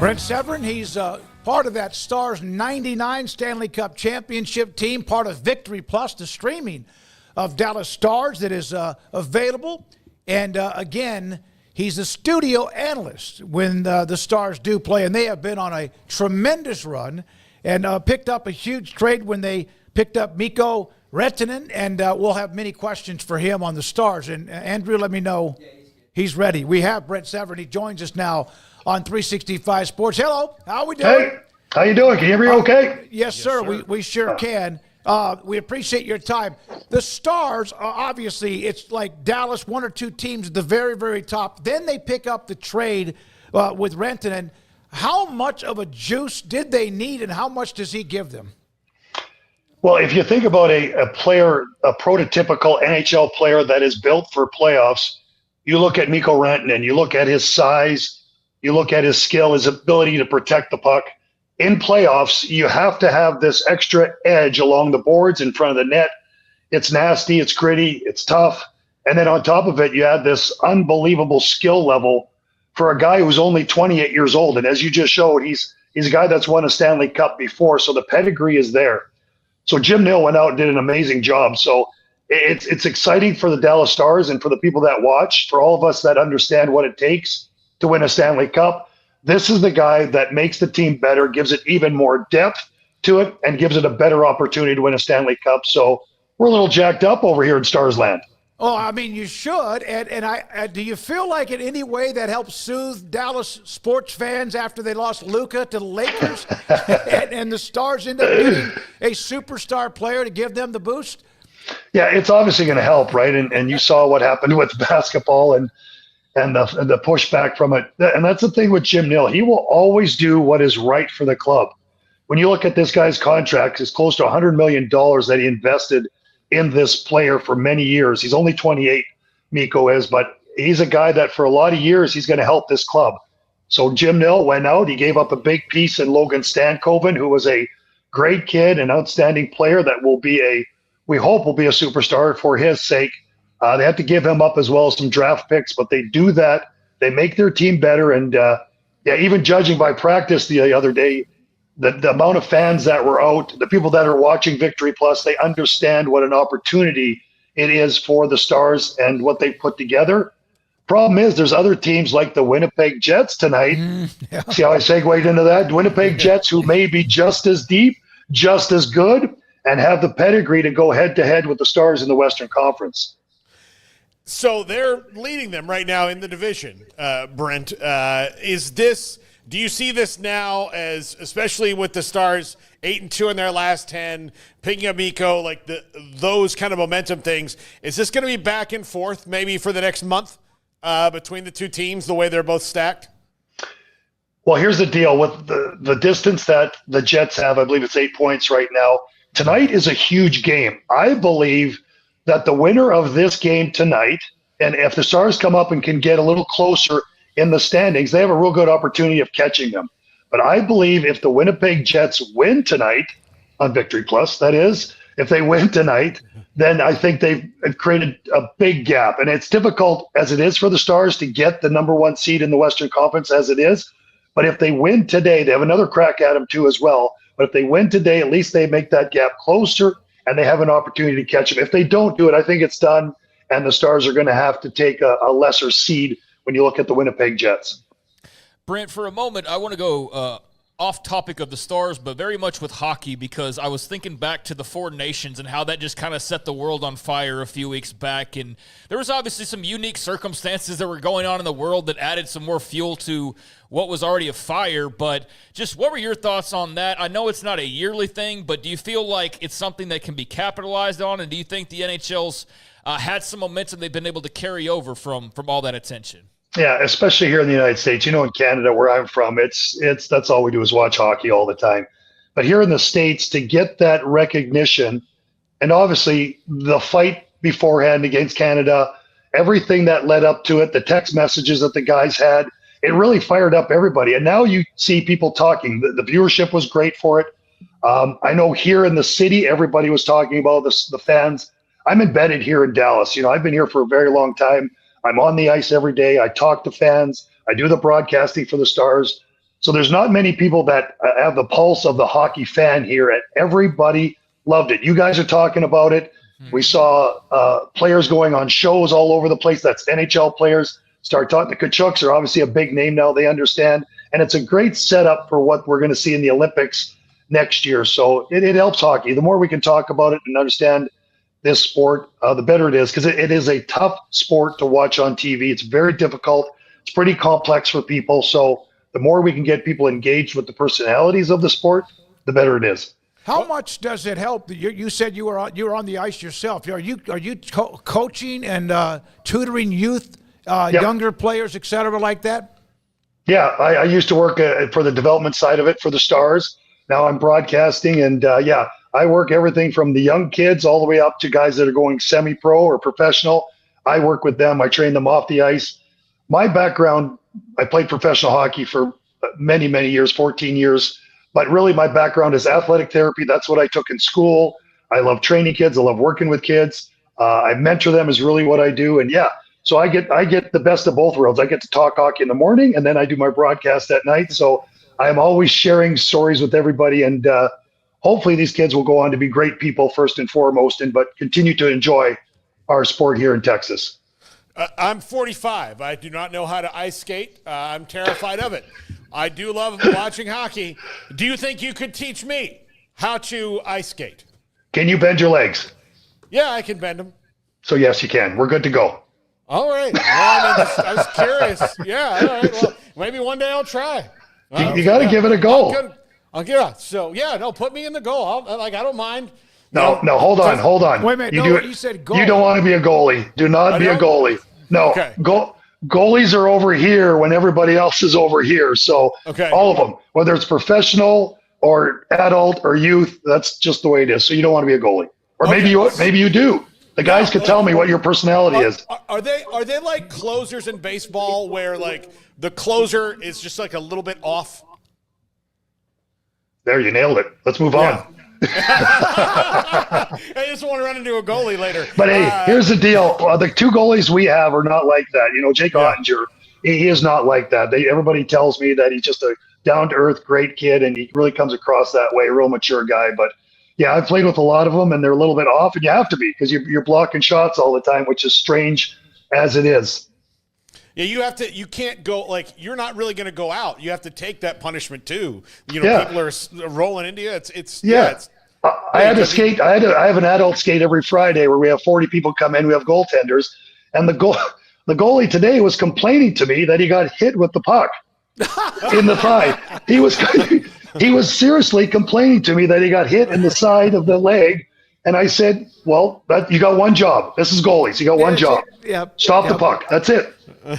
Brent Severyn, he's part of that Stars 99 Stanley Cup championship team, part of Victory Plus, the streaming of Dallas Stars that is available. And again, he's a studio analyst when the Stars do play, and they have been on a tremendous run and picked up a huge trade when they picked up MIkko Rantanen, and we'll have many questions for him on the Stars. And Andrew, let me know he's ready. We have Brent Severyn. He joins us now on 365 Sports. Hello, how are we doing? Hey, how you doing? Can you hear me okay? Yes, sir. We sure can. We appreciate your time. The Stars, obviously, it's like Dallas, one or two teams at the very, very top. Then they pick up the trade with Rantanen. How much of a juice did they need, and how much does he give them? Well, if you think about a player, a prototypical NHL player that is built for playoffs, you look at MIkko Rantanen, you look at his size, you look at his skill, his ability to protect the puck. In playoffs, you have to have this extra edge along the boards in front of the net. It's nasty, it's gritty, it's tough. And then on top of it, you add this unbelievable skill level for a guy who's only 28 years old. And as you just showed, he's a guy that's won a Stanley Cup before, so the pedigree is there. So Jim Nill went out and did an amazing job. So it's exciting for the Dallas Stars and for the people that watch, for all of us that understand what it takes to win a Stanley Cup. This is the guy that makes the team better, gives it even more depth to it, and gives it a better opportunity to win a Stanley Cup. So we're a little jacked up over here in Stars Land. Oh, I mean, you should. And I do you feel like in any way that helps soothe Dallas sports fans after they lost Luka to the Lakers and the Stars end up getting a superstar player to give them the boost? Yeah, it's obviously going to help, right? And you saw what happened with basketball and the pushback from it. And that's the thing with Jim Nill. He will always do what is right for the club. When you look at this guy's contract, it's close to $100 million that he invested in this player for many years. He's only 28, MIkko is, but he's a guy that for a lot of years he's going to help this club. So Jim Nill went out. He gave up a big piece in Logan Stankoven, who was a great kid, an outstanding player that we hope will be a superstar for his sake. They have to give him up as well as some draft picks, but they do that. They make their team better. And even judging by practice the other day, the amount of fans that were out, the people that are watching Victory Plus, they understand what an opportunity it is for the Stars and what they put together. Problem is, there's other teams like the Winnipeg Jets tonight. Yeah. See how I segued into that? Winnipeg Jets, who may be just as deep, just as good, and have the pedigree to go head-to-head with the Stars in the Western Conference. So they're leading them right now in the division, Brent. Do you see this now as, especially with the Stars 8-2 in their last 10, picking up MIkko, like those kind of momentum things, is this going to be back and forth maybe for the next month between the two teams, the way they're both stacked? Well, here's the deal with the distance that the Jets have. I believe it's 8 points right now. Tonight is a huge game. I believe that the winner of this game tonight, and if the Stars come up and can get a little closer in the standings, they have a real good opportunity of catching them. But I believe if the Winnipeg Jets win tonight on Victory Plus, that is, if they win tonight, then I think they've created a big gap. And it's difficult as it is for the Stars to get the number one seed in the Western Conference as it is. But if they win today, they have another crack at them too as well. But if they win today, at least they make that gap closer and they have an opportunity to catch them. If they don't do it, I think it's done, and the Stars are going to have to take a lesser seed when you look at the Winnipeg Jets. Brent, for a moment, I want to go off topic of the Stars, but very much with hockey, because I was thinking back to the Four Nations and how that just kind of set the world on fire a few weeks back. And there was obviously some unique circumstances that were going on in the world that added some more fuel to what was already a fire. But just what were your thoughts on that? I know it's not a yearly thing, but do you feel like it's something that can be capitalized on? And do you think the NHL's had some momentum they've been able to carry over from all that attention? Yeah, especially here in the United States. You know, in Canada, where I'm from, it's that's all we do is watch hockey all the time. But here in the States, to get that recognition, and obviously the fight beforehand against Canada, everything that led up to it, the text messages that the guys had, it really fired up everybody. And now you see people talking. The viewership was great for it. I know here in the city, everybody was talking about the fans. I'm embedded here in Dallas. You know, I've been here for a very long time. I'm on the ice every day. I talk to fans. I do the broadcasting for the Stars. So there's not many people that have the pulse of the hockey fan here, and everybody loved it. You guys are talking about it. We saw players going on shows all over the place. That's NHL players. Start talking. The Kachuks are obviously a big name now. They understand. And it's a great setup for what we're going to see in the Olympics next year. So it helps hockey. The more we can talk about it and understand this sport, the better it is, because it is a tough sport to watch on TV. It's very difficult. It's pretty complex for people. So the more we can get people engaged with the personalities of the sport, the better it is. How much does it help? You said you were on the ice yourself. Are you coaching and tutoring youth, younger players, et cetera, like that? Yeah, I used to work for the development side of it for the Stars. Now I'm broadcasting, and I work everything from the young kids all the way up to guys that are going semi-pro or professional. I work with them. I train them off the ice. My background, I played professional hockey for many, many years, 14 years. But really, my background is athletic therapy. That's what I took in school. I love training kids. I love working with kids. I mentor them is really what I do. And so I get the best of both worlds. I get to talk hockey in the morning, and then I do my broadcast at night. So I'm always sharing stories with everybody. And hopefully these kids will go on to be great people first and foremost, but continue to enjoy our sport here in Texas. I'm 45. I do not know how to ice skate. I'm terrified of it. I do love watching hockey. Do you think you could teach me how to ice skate? Can you bend your legs? Yeah, I can bend them. So yes, you can. We're good to go. All right. Well, I was curious. Yeah, all right. Well, maybe one day I'll try. You got to give it a go. I'll get it. So, put me in the goal. I don't mind. No, hold on. Wait a minute. You said goal. You don't want to be a goalie. Do not be a goalie. No. Okay. Goalies are over here when everybody else is over here. So all of them, whether it's professional or adult or youth, that's just the way it is. So you don't want to be a goalie. Or maybe you do. The guys could tell me what your personality is. Are they like closers in baseball where like the closer is just like a little bit off? There, you nailed it. Let's move on. I just want to run into a goalie later. But hey, here's the deal. The two goalies we have are not like that. Jake Ottinger, he is not like that. Everybody tells me that he's just a down-to-earth, great kid, and he really comes across that way, real mature guy. But yeah, I've played with a lot of them, and they're a little bit off, and you have to be because you're blocking shots all the time, which is strange as it is. Yeah, you can't go, like, you're not really going to go out. You have to take that punishment too. People are rolling into you. I had to skate. I have an adult skate every Friday where we have 40 people come in. We have goaltenders, and the goalie today was complaining to me that he got hit with the puck in the thigh. He was seriously complaining to me that he got hit in the side of the leg. And I said, well, you got one job. This is goalies. You got one job. Stop the puck. That's it.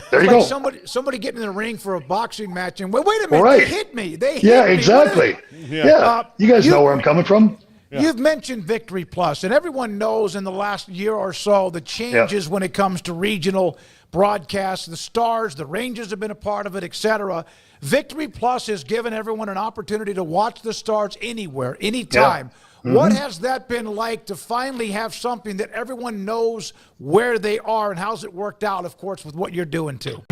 There you go. Somebody getting in the ring for a boxing match and wait a minute, they hit me. They hit me. Exactly. You guys know where I'm coming from. You've mentioned Victory Plus, and everyone knows in the last year or so the changes when it comes to regional broadcasts. The Stars, the Rangers have been a part of it, etc. Victory Plus has given everyone an opportunity to watch the Stars anywhere, anytime. What has that been like to finally have something that everyone knows where they are, and how's it worked out, of course, with what you're doing too?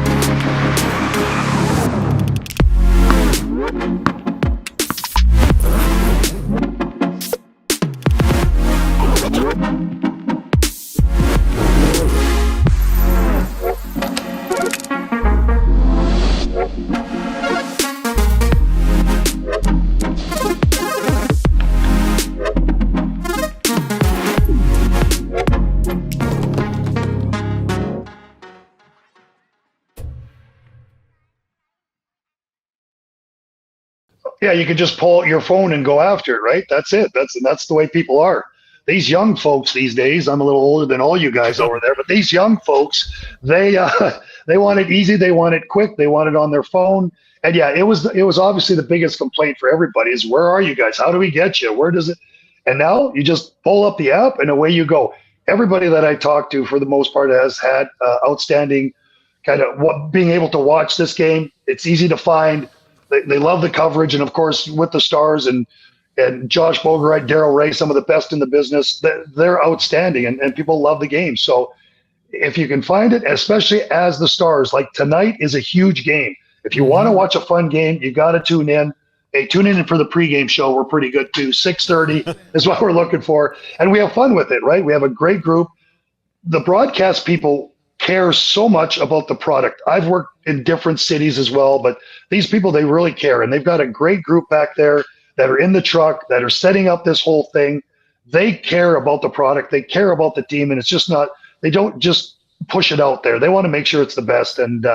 Yeah, you can just pull out your phone and go after it, right? That's it. That's the way people are. These young folks these days, I'm a little older than all you guys over there, but these young folks, they want it easy, they want it quick, they want it on their phone. And yeah, it was obviously the biggest complaint for everybody is, where are you guys? How do we get you? Where does it? And now you just pull up the app and away you go. Everybody that I talk to, for the most part, has had outstanding kind of being able to watch this game. It's easy to find. They love the coverage, and of course with the Stars and Josh Bogarite, Daryl Ray, some of the best in the business, they're outstanding, and people love the game. So if you can find it, especially as the Stars, like tonight is a huge game. If you want to watch a fun game, you got to tune in. Hey, tune in for the pregame show. We're pretty good too. 6:30 is what we're looking for. And we have fun with it, right? We have a great group. The broadcast people care so much about the product. I've worked in different cities as well, but these people, they really care. And they've got a great group back there that are in the truck, that are setting up this whole thing. They care about the product. They care about the team. And it's just not, they don't just push it out there. They want to make sure it's the best. And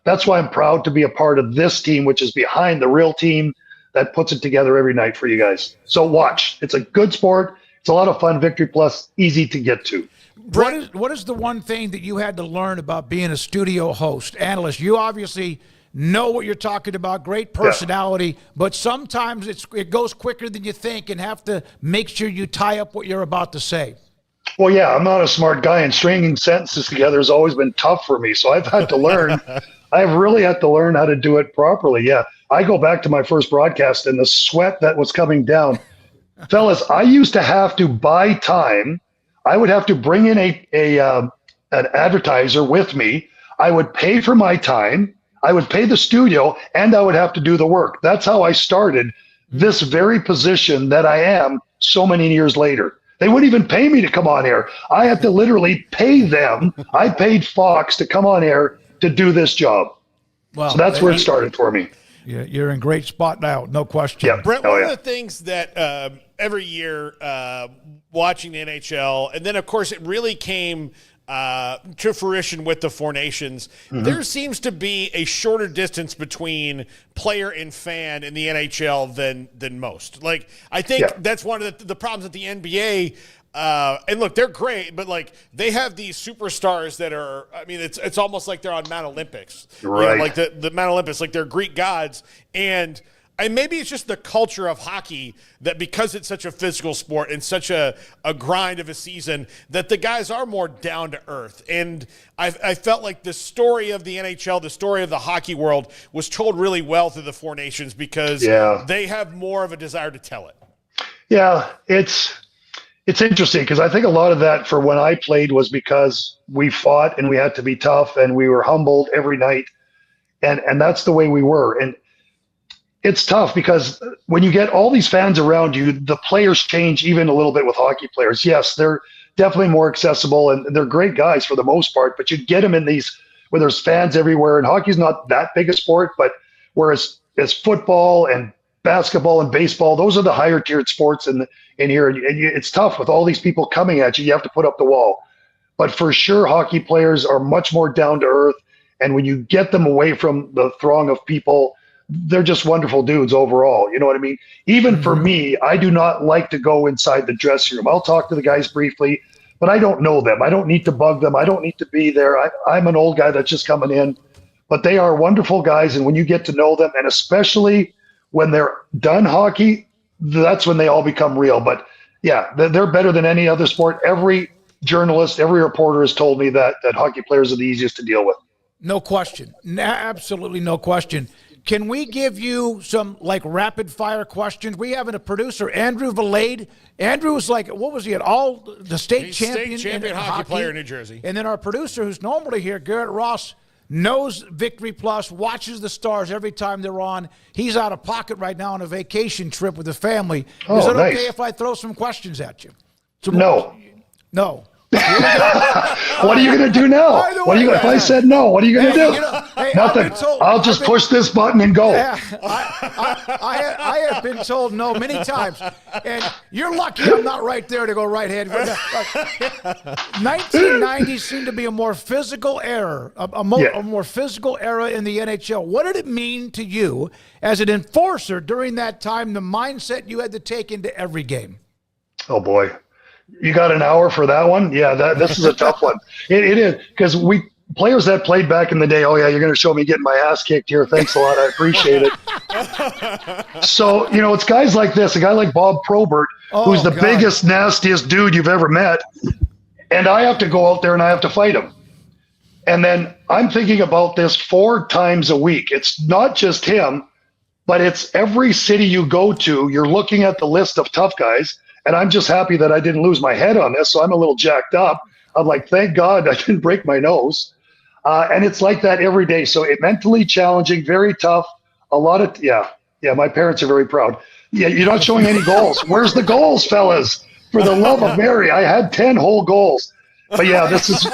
that's why I'm proud to be a part of this team, which is behind the real team that puts it together every night for you guys. So watch. It's a good sport. It's a lot of fun. Victory Plus, easy to get to. What is the one thing that you had to learn about being a studio host, analyst? You obviously know what you're talking about, great personality, but sometimes it goes quicker than you think and have to make sure you tie up what you're about to say. Well, yeah, I'm not a smart guy, and stringing sentences together has always been tough for me. So I've had to learn. I've really had to learn how to do it properly. Yeah, I go back to my first broadcast and the sweat that was coming down. Fellas, I used to have to buy time. I would have to bring in an advertiser with me. I would pay for my time. I would pay the studio, and I would have to do the work. That's how I started this very position that I am so many years later. They wouldn't even pay me to come on air. I had to literally pay them. I paid Fox to come on air to do this job. Well, so that's where it started for me. You're in great spot now, no question. Yeah. Brent, one of the things that every year watching the NHL, and then, of course, it really came to fruition with the Four Nations, there seems to be a shorter distance between player and fan in the NHL than most. Like, I think that's one of the problems at the NBA. And look, they're great, but like they have these superstars that are, I mean, it's almost like they're on Mount Olympics, right? You know, like the Mount Olympus, like they're Greek gods. And maybe it's just the culture of hockey that because it's such a physical sport and such a grind of a season that the guys are more down to earth. And I felt like the story of the NHL, the story of the hockey world was told really well through the Four Nations because they have more of a desire to tell it. Yeah, it's interesting because I think a lot of that for when I played was because we fought and we had to be tough and we were humbled every night. And that's the way we were. And it's tough because when you get all these fans around you, the players change even a little bit with hockey players. Yes, they're definitely more accessible and they're great guys for the most part, but you get them in these where there's fans everywhere. And hockey's not that big a sport, but whereas as football and basketball and baseball, those are the higher tiered sports in here. And it's tough with all these people coming at you. You have to put up the wall. But for sure, hockey players are much more down to earth. And when you get them away from the throng of people, they're just wonderful dudes overall. You know what I mean? Even for me, I do not like to go inside the dressing room. I'll talk to the guys briefly, but I don't know them. I don't need to bug them. I don't need to be there. I'm an old guy that's just coming in. But they are wonderful guys. And when you get to know them, and especially when they're done hockey, that's when they all become real. But yeah, they're better than any other sport. Every journalist, every reporter has told me that hockey players are the easiest to deal with. No question. Absolutely no question. Can we give you some like rapid fire questions? We have a producer, Andrew Valade. Andrew was like, what was he at all the state champion? State champion hockey player in New Jersey. And then our producer, who's normally here, Garrett Ross, knows Victory Plus, watches the Stars every time they're on. He's out of pocket right now on a vacation trip with the family. Oh, is it nice. okay if I throw some questions at you? No. What are you going to do now? If I said no, what are you going to do? Nothing. I'll just push this button and go. Yeah, I have been told no many times, and you're lucky I'm not right there to go right hand. 1990 seemed to be a more physical era, a more physical era in the NHL. What did it mean to you as an enforcer during that time, the mindset you had to take into every game? Oh, boy. You got an hour for that one? Yeah, this is a tough one. It is, because players that played back in the day, oh, yeah, you're going to show me getting my ass kicked here. Thanks a lot. I appreciate it. So, it's guys like this, a guy like Bob Probert, who's the biggest, nastiest dude you've ever met. And I have to go out there and I have to fight him. And then I'm thinking about this 4 times a week. It's not just him, but it's every city you go to. You're looking at the list of tough guys. And I'm just happy that I didn't lose my head on this, so I'm a little jacked up. I'm like, thank God I didn't break my nose. And it's like that every day. So it mentally challenging, very tough. A lot of, yeah, my parents are very proud. Yeah, you're not showing any goals. Where's the goals, fellas? For the love of Mary, I had 10 whole goals. But yeah, this is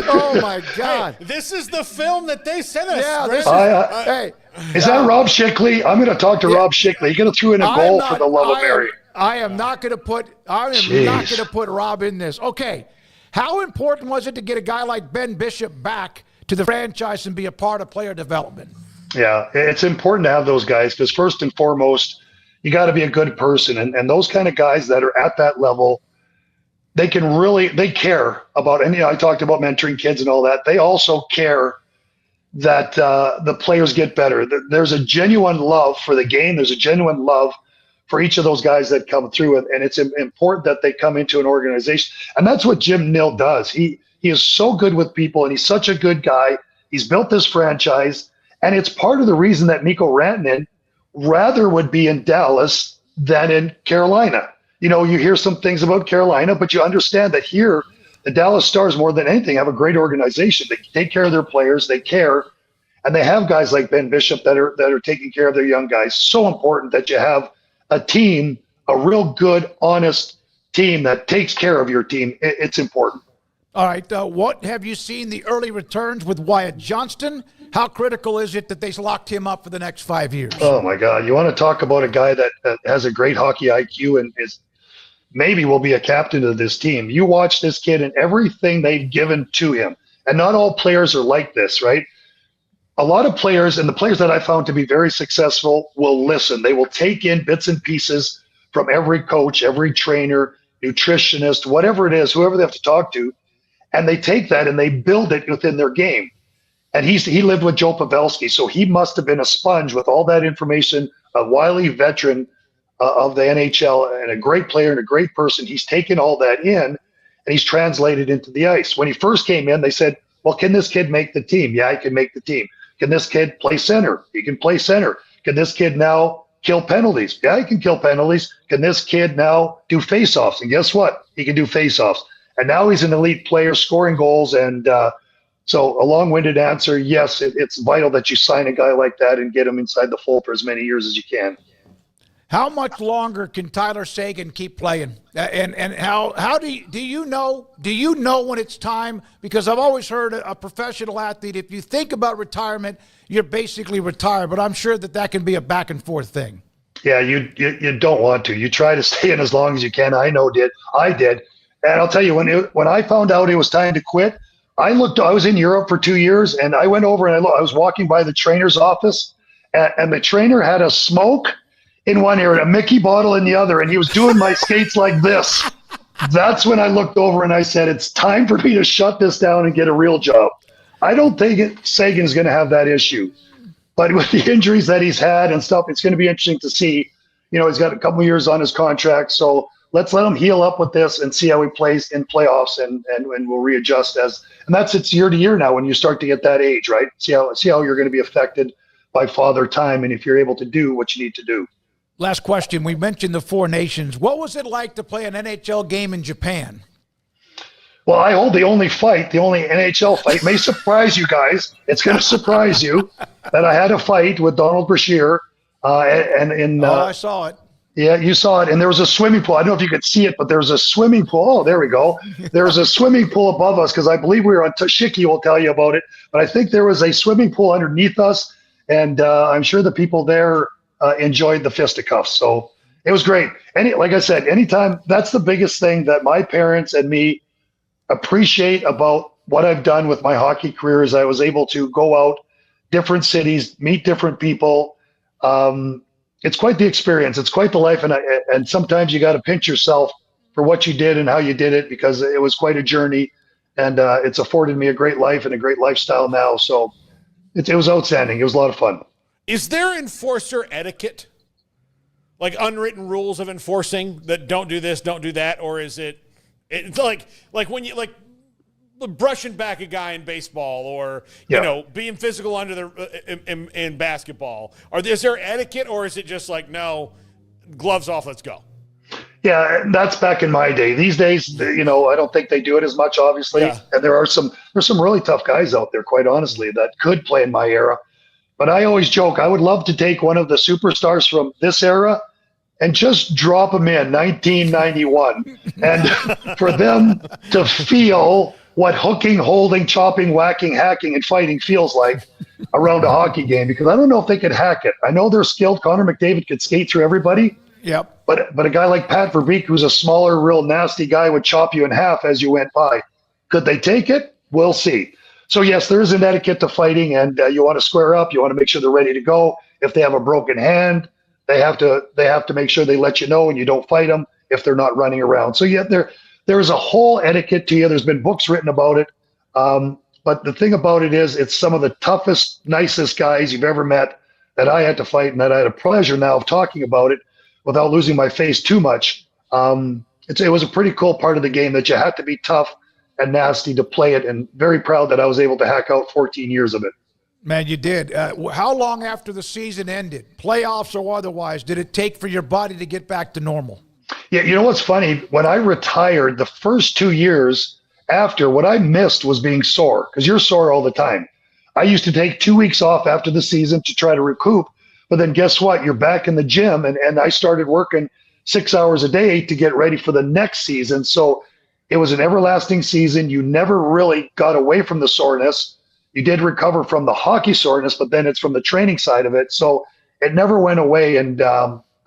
Oh my God! Hey, this is the film that they sent us. Yeah, Brent. this is, hey, is that Rob Shickley? I'm going to talk to Rob Shickley. You're going to throw in a goal for the love of Mary. I am not going to put Rob in this. Okay, how important was it to get a guy like Ben Bishop back to the franchise and be a part of player development? Yeah, it's important to have those guys because first and foremost, you got to be a good person, and those kind of guys that are at that level, they care about. And I talked about mentoring kids and all that. They also care that the players get better. There's a genuine love for the game. There's a genuine love for each of those guys that come through, and it's important that they come into an organization. And that's what Jim Nill does. He is so good with people, and he's such a good guy. He's built this franchise, and it's part of the reason that MIkko Rantanen rather would be in Dallas than in Carolina. You hear some things about Carolina, but you understand that here, the Dallas Stars, more than anything, have a great organization. They take care of their players, they care, and they have guys like Ben Bishop that are taking care of their young guys. So important that you have a team, a real good, honest team that takes care of your team. It's important. All right, what have you seen the early returns with Wyatt Johnston? How critical is it that they locked him up for the next 5 years? Oh, my God. You want to talk about a guy that has a great hockey IQ and maybe will be a captain of this team. You watch this kid and everything they've given to him. And not all players are like this, right? A lot of players, and the players that I found to be very successful, will listen. They will take in bits and pieces from every coach, every trainer, nutritionist, whatever it is, whoever they have to talk to, and they take that and they build it within their game. And he lived with Joe Pavelski, so he must have been a sponge with all that information, a wily veteran of the NHL and a great player and a great person. He's taken all that in and he's translated into the ice. When he first came in, they said, well, can this kid make the team? Yeah, he can make the team. Can this kid play center? He can play center. Can this kid now kill penalties? Yeah, he can kill penalties. Can this kid now do faceoffs? And guess what? He can do faceoffs. And now he's an elite player scoring goals. And so a long-winded answer, yes, it's vital that you sign a guy like that and get him inside the fold for as many years as you can. How much longer can Tyler Seguin keep playing? And how do you know when it's time? Because I've always heard a professional athlete, if you think about retirement, you're basically retired. But I'm sure that can be a back and forth thing. Yeah, you don't want to. You try to stay in as long as you can. I did. And I'll tell you, when I found out it was time to quit, I was in Europe for 2 years, and I went over and I was walking by the trainer's office, and the trainer had a smoke in one ear and a Mickey bottle in the other, and he was doing my skates like this. That's when I looked over and I said, it's time for me to shut this down and get a real job. I don't think Sagan's going to have that issue. But with the injuries that he's had and stuff, it's going to be interesting to see. He's got a couple of years on his contract, so let's let him heal up with this and see how he plays in playoffs, and we'll readjust and it's year to year now when you start to get that age, right? See how you're going to be affected by father time and if you're able to do what you need to do. Last question. We mentioned the Four Nations. What was it like to play an NHL game in Japan? Well, I hold the only NHL fight. May surprise you guys. It's going to surprise you that I had a fight with Donald Brashear. I saw it. Yeah, you saw it. And there was a swimming pool. I don't know if you could see it, but there was a swimming pool. Oh, there we go. There was a swimming pool above us because I believe we were on Shiki will tell you about it. But I think there was a swimming pool underneath us. And I'm sure the people there enjoyed the fisticuffs. So it was great. Like I said, anytime, that's the biggest thing that my parents and me appreciate about what I've done with my hockey career is I was able to go out different cities, meet different people. It's quite the experience. It's quite the life. And sometimes you got to pinch yourself for what you did and how you did it, because it was quite a journey, and it's afforded me a great life and a great lifestyle now. So it was outstanding. It was a lot of fun. Is there enforcer etiquette? Like unwritten rules of enforcing that don't do this, don't do that? Or is it's like when you brushing back a guy in baseball, or being physical under the in basketball? Is there etiquette, or is it just like, no, gloves off, let's go? Yeah, and that's back in my day. These days, I don't think they do it as much, obviously. Yeah. And there's some really tough guys out there, quite honestly, that could play in my era. But I always joke, I would love to take one of the superstars from this era and just drop them in 1991, and for them to feel what hooking, holding, chopping, whacking, hacking, and fighting feels like around a hockey game. Because I don't know if they could hack it. I know they're skilled. Connor McDavid could skate through everybody. Yep. But a guy like Pat Verbeek, who's a smaller, real nasty guy, would chop you in half as you went by. Could they take it? We'll see. So yes, there is an etiquette to fighting, and you want to square up. You want to make sure they're ready to go. If they have a broken hand, they have to make sure they let you know, and you don't fight them if they're not running around. So yeah, there is a whole etiquette to you. There's been books written about it. But the thing about it is, it's some of the toughest, nicest guys you've ever met that I had to fight, and that I had a pleasure now of talking about it without losing my face too much. It was a pretty cool part of the game that you had to be tough and nasty to play it, and very proud that I was able to hack out 14 years of it. Man, you did. How long after the season ended, playoffs or otherwise, did it take for your body to get back to normal? Yeah, you know what's funny? When I retired, the first 2 years after, what I missed was being sore, because you're sore all the time. I used to take 2 weeks off after the season to try to recoup, but then guess what? You're back in the gym, and I started working 6 hours a day to get ready for the next season. So it was an everlasting season. You never really got away from the soreness. You did recover from the hockey soreness, but then it's from the training side of it. So it never went away. And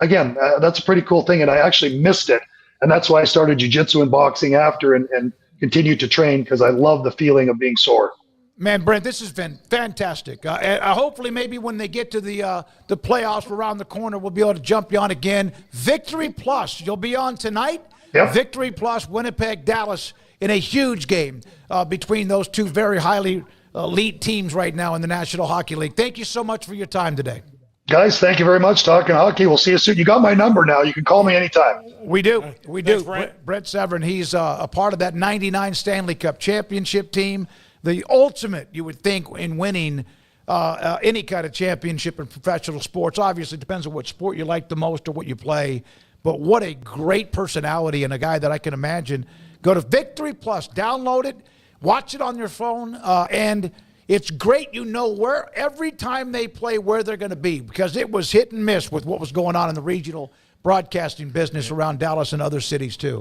again, that's a pretty cool thing. And I actually missed it. And that's why I started jiu-jitsu and boxing after, and continued to train, because I love the feeling of being sore. Man, Brent, this has been fantastic. Hopefully, maybe when they get to the playoffs around the corner, we'll be able to jump you on again. Victory Plus, you'll be on tonight. Yep. Victory Plus, Winnipeg, Dallas, in a huge game between those two very highly elite teams right now in the National Hockey League. Thank you so much for your time today. Guys, thank you very much. Talking hockey. We'll see you soon. You got my number now. You can call me anytime. We do. We do. Thanks, Brent Severyn, he's a part of that 99 Stanley Cup championship team. The ultimate, you would think, in winning any kind of championship in professional sports. Obviously, it depends on what sport you like the most or what you play. But what a great personality, and a guy that I can imagine. Go to Victory Plus, download it, watch it on your phone, and it's great. You know where every time they play where they're going to be, because it was hit and miss with what was going on in the regional broadcasting business around Dallas and other cities too.